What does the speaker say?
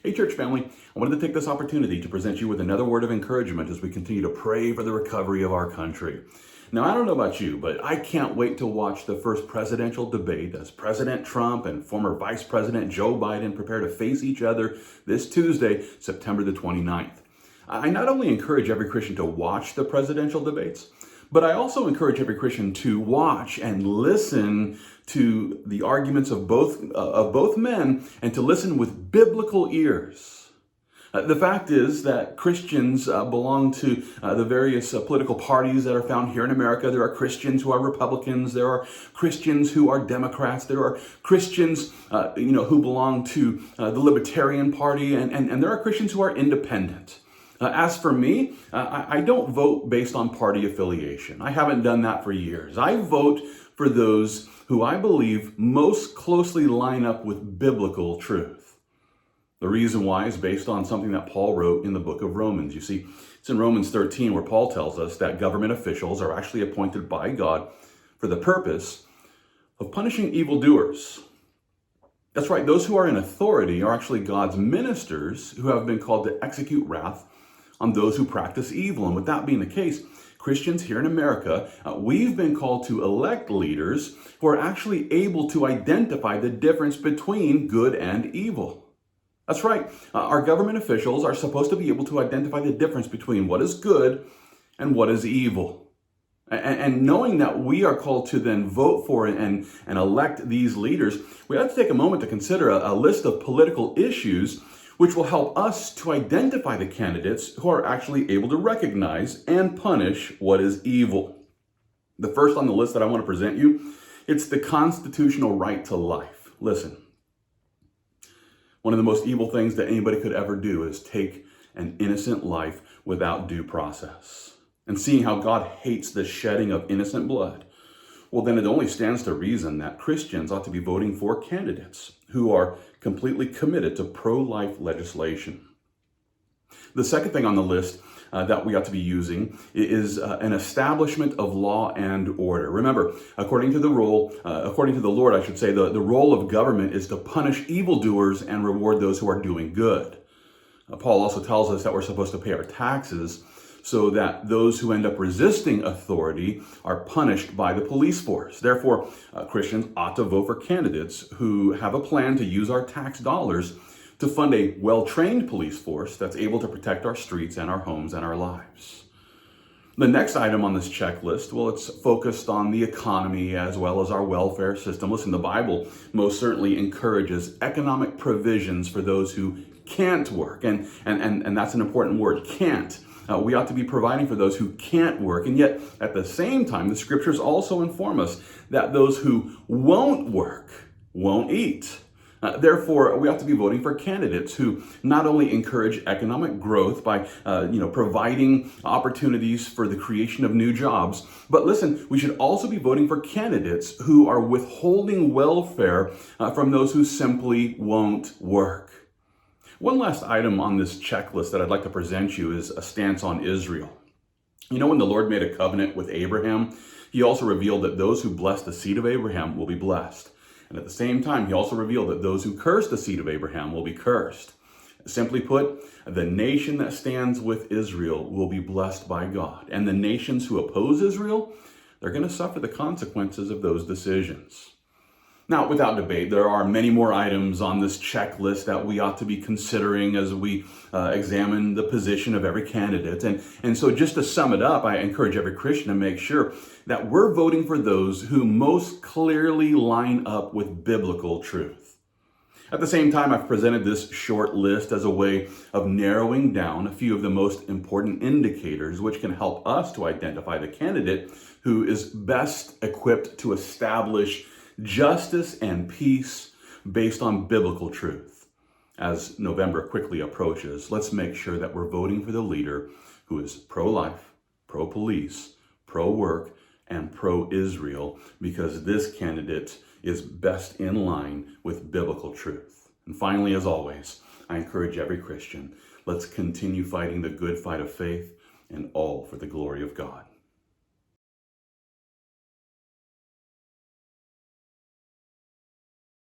Hey, church family, I wanted to take this opportunity to present you with another word of encouragement as we continue to pray for the recovery of our country. Now, I don't know about you, but I can't wait to watch the first presidential debate as President Trump and former Vice President Joe Biden prepare to face each other this Tuesday, September the 29th. I not only encourage every Christian to watch the presidential debates, but I also encourage every Christian to watch and listen to the arguments of both men and to listen with biblical ears. The fact is that Christians belong to the various political parties that are found here in America. There are Christians who are Republicans. There are Christians who are Democrats. There are Christians, who belong to the Libertarian Party, and there are Christians who are independent. As for me, I don't vote based on party affiliation. I haven't done that for years. I vote for those who I believe most closely line up with biblical truth. The reason why is based on something that Paul wrote in the book of Romans. You see, it's in Romans 13 where Paul tells us that government officials are actually appointed by God for the purpose of punishing evildoers. That's right, those who are in authority are actually God's ministers who have been called to execute wrath on those who practice evil. And with that being the case, Christians here in America, we've been called to elect leaders who are actually able to identify the difference between good and evil. That's right, our government officials are supposed to be able to identify the difference between what is good and what is evil. And knowing that we are called to then vote for and elect these leaders, we have to take a moment to consider a list of political issues which will help us to identify the candidates who are actually able to recognize and punish what is evil. The first on the list that I want to present you, it's the constitutional right to life. Listen, one of the most evil things that anybody could ever do is take an innocent life without due process. And seeing how God hates the shedding of innocent blood, well, then it only stands to reason that Christians ought to be voting for candidates who are completely committed to pro-life legislation. The second thing on the list that we ought to be using is an establishment of law and order. Remember, according to the Lord, the role of government is to punish evildoers and reward those who are doing good. Paul also tells us that we're supposed to pay our taxes so that those who end up resisting authority are punished by the police force. Therefore, Christians ought to vote for candidates who have a plan to use our tax dollars to fund a well-trained police force that's able to protect our streets and our homes and our lives. The next item on this checklist, well, it's focused on the economy as well as our welfare system. Listen, the Bible most certainly encourages economic provisions for those who can't work, and that's an important word, can't. We ought to be providing for those who can't work. And yet, at the same time, the scriptures also inform us that those who won't work won't eat. Therefore, we ought to be voting for candidates who not only encourage economic growth by providing opportunities for the creation of new jobs, but listen, we should also be voting for candidates who are withholding welfare from those who simply won't work. One last item on this checklist that I'd like to present you is a stance on Israel. You know, when the Lord made a covenant with Abraham, he also revealed that those who bless the seed of Abraham will be blessed. And at the same time, he also revealed that those who curse the seed of Abraham will be cursed. Simply put, the nation that stands with Israel will be blessed by God. And the nations who oppose Israel, they're going to suffer the consequences of those decisions. Now, without debate, there are many more items on this checklist that we ought to be considering as we examine the position of every candidate. And so just to sum it up, I encourage every Christian to make sure that we're voting for those who most clearly line up with biblical truth. At the same time, I've presented this short list as a way of narrowing down a few of the most important indicators which can help us to identify the candidate who is best equipped to establish justice and peace based on biblical truth. As November quickly approaches, let's make sure that we're voting for the leader who is pro-life, pro-police, pro-work, and pro-Israel, because this candidate is best in line with biblical truth. And finally, as always, I encourage every Christian, let's continue fighting the good fight of faith, and all for the glory of God.